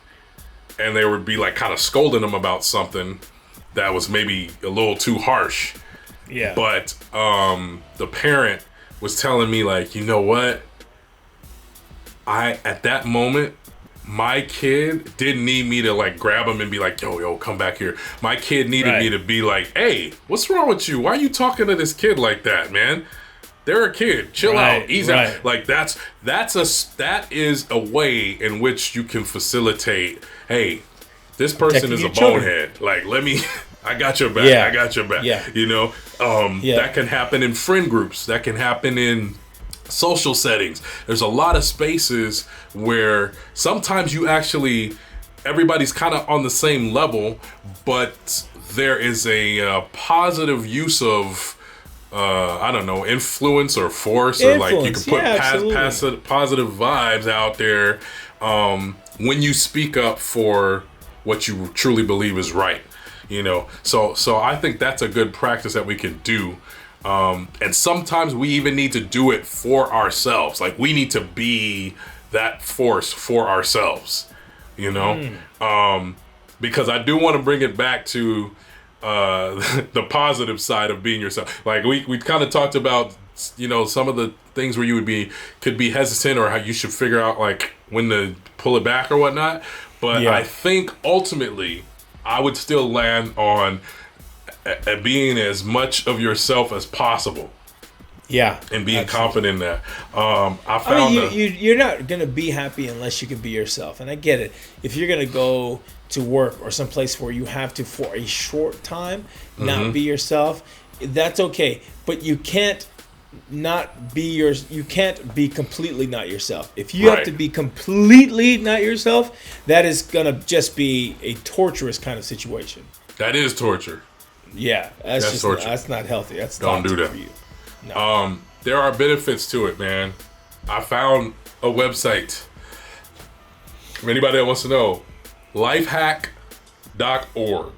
and they would be like kind of scolding them about something that was maybe a little too harsh. Yeah. But the parent was telling me like, you know what? At that moment, my kid didn't need me to like grab him and be like, yo, come back here. My kid needed me to be like, hey, what's wrong with you? Why are you talking to this kid like that, man? They're a kid. Chill out. Ease out. Like that is a way in which you can facilitate, hey, this person is a bonehead. Like, I got your back. Yeah. I got your back. Yeah. That can happen in friend groups. That can happen in social settings. There's a lot of spaces where sometimes everybody's kind of on the same level, but there is a positive use of I don't know, influence or force, or like you can put positive vibes out there when you speak up for what you truly believe is right. So I think that's a good practice that we can do. And sometimes we even need to do it for ourselves. Like, we need to be that force for ourselves, because I do want to bring it back to the positive side of being yourself. Like, we kind of talked about, some of the things where you could be hesitant, or how you should figure out like when to pull it back or whatnot. But I think ultimately I would still land on being as much of yourself as possible. Yeah, and being confident in that. I found you're not gonna be happy unless you can be yourself, and I get it. If you're gonna go to work or someplace where you have to, for a short time, not be yourself, that's okay. But you can't You can't be completely not yourself. If you have to be completely not yourself, that is gonna just be a torturous kind of situation. That is torture. Yeah, that's torture. That's not healthy. That's don't do that. For you. No. There are benefits to it, man. I found a website. For anybody that wants to know, lifehack.org.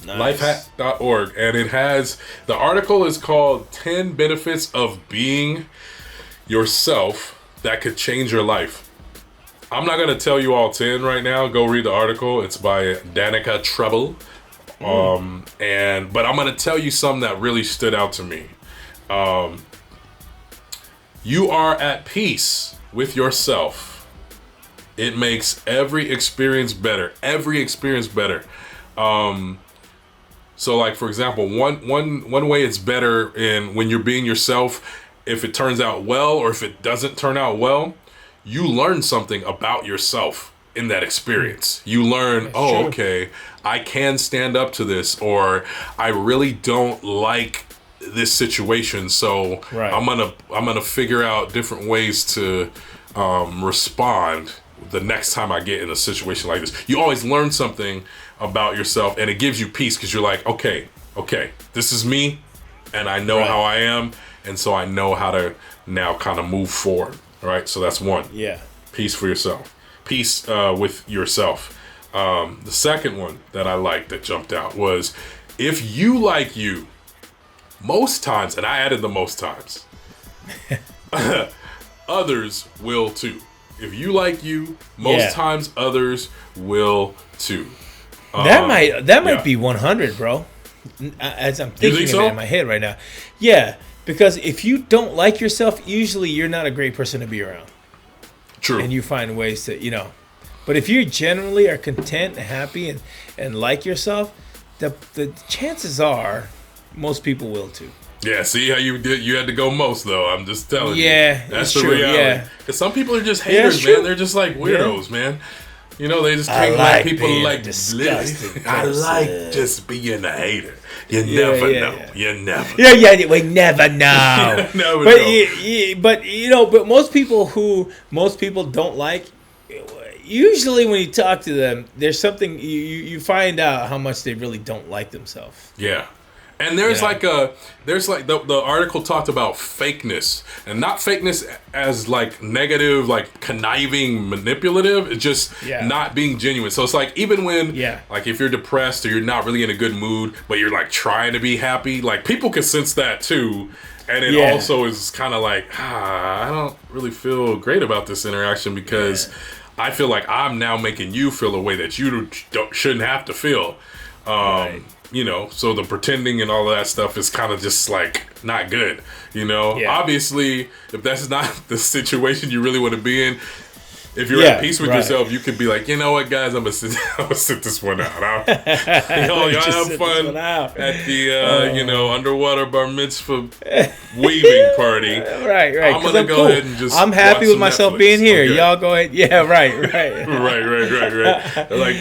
Nice. Lifehack.org. And it has, the article is called 10 Benefits of Being Yourself That Could Change Your Life. I'm not going to tell you all 10 right now. Go read the article. It's by Danica Treble. But I'm going to tell you some that really stood out to me. You are at peace with yourself. It makes every experience better. So like, for example, one way it's better in when you're being yourself, if it turns out well or if it doesn't turn out well, you learn something about yourself in that experience. You learn, okay, I can stand up to this, or I really don't like this situation, so I'm gonna figure out different ways to respond the next time I get in a situation like this. You always learn something about yourself, and it gives you peace, because you're like, okay, this is me, and I know how I am, and so I know how to now kind of move forward. All right, so that's one. Yeah, peace for yourself. Peace with yourself. The second one that I liked that jumped out was, if you like you, most times, and I added the most times, others will too. If you like you, most times others will too. That might be 100, bro. As I'm thinking of it in my head right now. Yeah, because if you don't like yourself, usually you're not a great person to be around. True. And you find ways to, But if you generally are content and happy and like yourself, the chances are most people will too. Yeah, see how you did? You had to go most, though. I'm just telling you. Yeah, that's the reality. Yeah. Because some people are just haters, man. They're just like weirdos, man. They just can't like people like disgusting. I like just being a hater. You never know. You never. Yeah. We never know. But most people don't like. Usually, when you talk to them, there's something you find out how much they really don't like themselves. Yeah. And there's the article talked about fakeness, and not fakeness as like negative, like conniving, manipulative. It's just not being genuine. So it's like, even when like if you're depressed or you're not really in a good mood, but you're like trying to be happy, like people can sense that too. And it also is kind of like, I don't really feel great about this interaction, because I feel like I'm now making you feel a way that you shouldn't have to feel. So the pretending and all of that stuff is kind of just like not good, Obviously, if that's not the situation you really want to be in, if you're at peace with yourself, you could be like, you know what, guys, I'm gonna sit this one out. Y'all have fun at the underwater bar mitzvah weaving party. Right. I'm gonna go ahead and just. I'm happy with myself Netflix. being here. Okay. Y'all go ahead. Yeah, right. right. Like,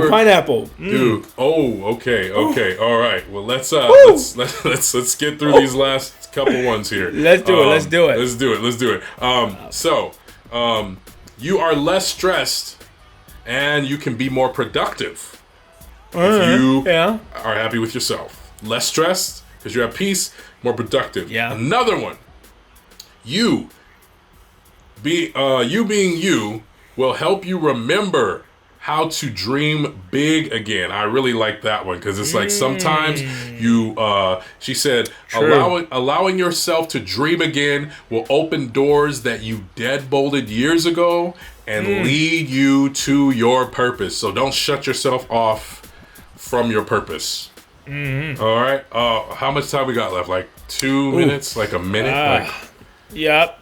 pineapple, dude. Okay. All right. Well, let's get through these last couple ones here. Let's do it. You are less stressed, and you can be more productive if you are happy with yourself. Less stressed because you're at peace. more productive. Yeah. Another one. You being you will help you remember how to dream big again. I really like that one because it's like sometimes you, she said, allowing yourself to dream again will open doors that you deadbolted years ago and lead you to your purpose. So don't shut yourself off from your purpose. All right. How much time we got left? Like 2 minutes? Like a minute? Yep.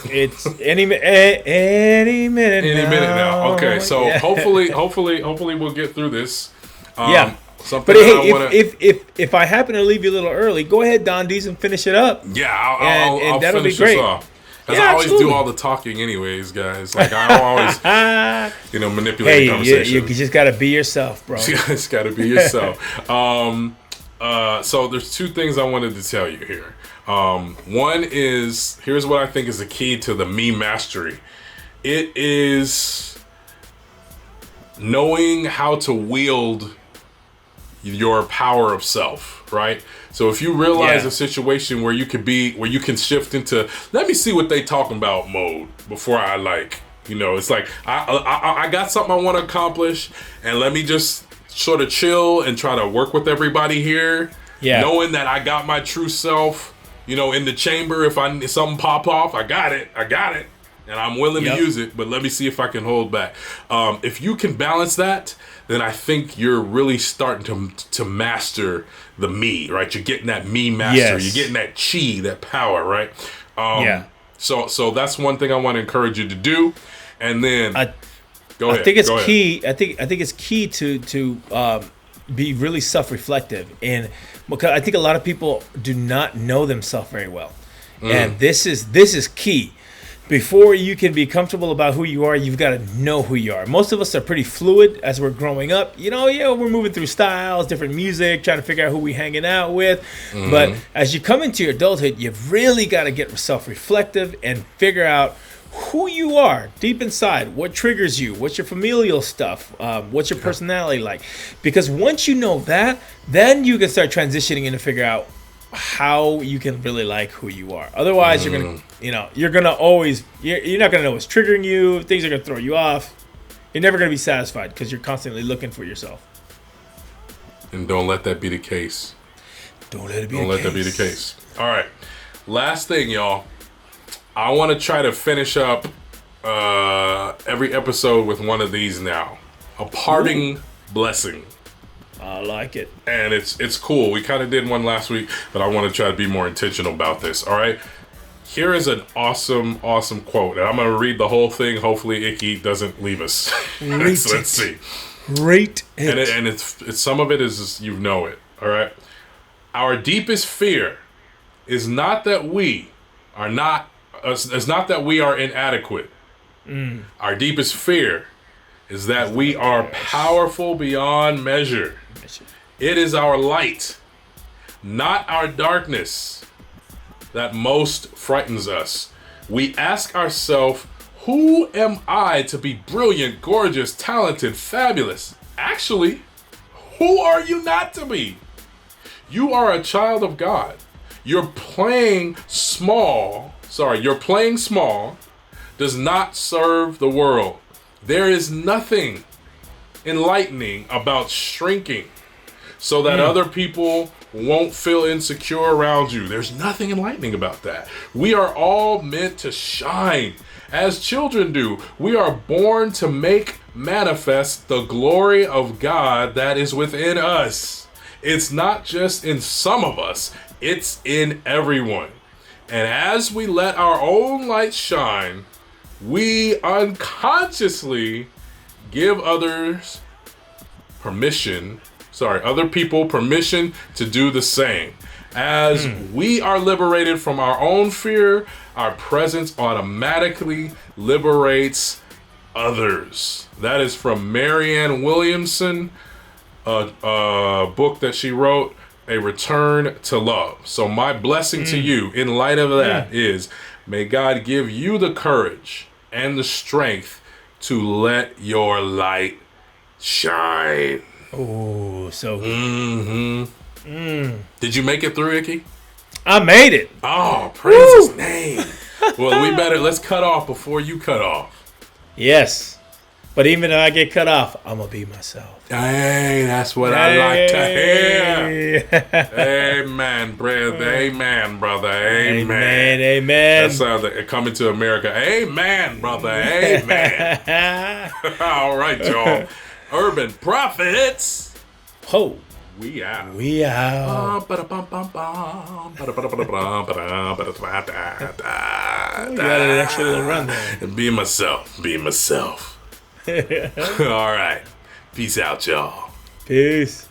It's any minute now. Okay, so hopefully we'll get through this. Something but hey, if I happen to leave you a little early, go ahead, Dondeez, and finish it up. Yeah, I'll that'll finish be great. this off. Because I always do all the talking anyways, guys. Like, I always, manipulate the conversation. You just got to be yourself, bro. You just got to be yourself. So there's two things I wanted to tell you here. One is, here's what I think is the key to the me mastery. It is knowing how to wield your power of self, right? So if you realize a situation where you can shift into, let me see what they talking about mode before I it's like, I got something I want to accomplish, and let me just sort of chill and try to work with everybody here. Yeah. Knowing that I got my true self, in the chamber. If something pop off, I got it, and I'm willing to use it. But let me see if I can hold back. If you can balance that, then I think you're really starting to master the me, right? You're getting that me master. Yes. You're getting that chi, that power, right? So that's one thing I want to encourage you to do, and then go ahead. I think it's key. I think it's key to be really self-reflective, and because I think a lot of people do not know themselves very well, and this is key. Before you can be comfortable about who you are, you've got to know who you are. Most of us are pretty fluid as we're growing up. We're moving through styles, different music, trying to figure out who we're hanging out with. But as you come into your adulthood, you've really got to get self-reflective and figure out who you are deep inside, what triggers you, what's your familial stuff, what's your personality like. Because once you know that, then you can start transitioning in to figure out how you can really like who you are. Otherwise, you're not gonna know what's triggering you. Things are gonna throw you off. You're never gonna be satisfied because you're constantly looking for yourself. And don't let that be the case. Don't let that be the case. All right. Last thing, y'all. I want to try to finish up every episode with one of these now. A parting blessing. I like it. And it's cool. We kind of did one last week, but I want to try to be more intentional about this. All right. Here is an awesome quote. And I'm going to read the whole thing. Hopefully Icky doesn't leave us. Let's see. Rate it. And it's some of it is just, it. All right. Our deepest fear is not that we are not. It's not that we are inadequate. Our deepest fear is that we are powerful beyond measure. It is our light, not our darkness, that most frightens us. We ask ourselves, who am I to be brilliant, gorgeous, talented, fabulous? Actually, who are you not to be? You are a child of God. You're playing small does not serve the world. There is nothing enlightening about shrinking so that other people won't feel insecure around you. There's nothing enlightening about that. We are all meant to shine as children do. We are born to make manifest the glory of God that is within us. It's not just in some of us, it's in everyone. And as we let our own light shine, we unconsciously give other people permission to do the same. As we are liberated from our own fear, our presence automatically liberates others. That is from Marianne Williamson, a book that she wrote, A Return to Love. So my blessing to you in light of that is, may God give you the courage and the strength to let your light shine. Oh, so good. Did you make it through, Icky? I made it. Oh, praise his name. Well, let's cut off before you cut off. Yes. But even if I get cut off, I'm going to be myself. Hey, that's what I like to hear. Amen, brother. Amen, brother. Amen. Amen. That sounds like coming to America. Amen, brother. Amen. All right, y'all. Urban Prophets. Ho. We out. We out. You You got an extra little run there. Be myself. All right. Peace out, y'all. Peace.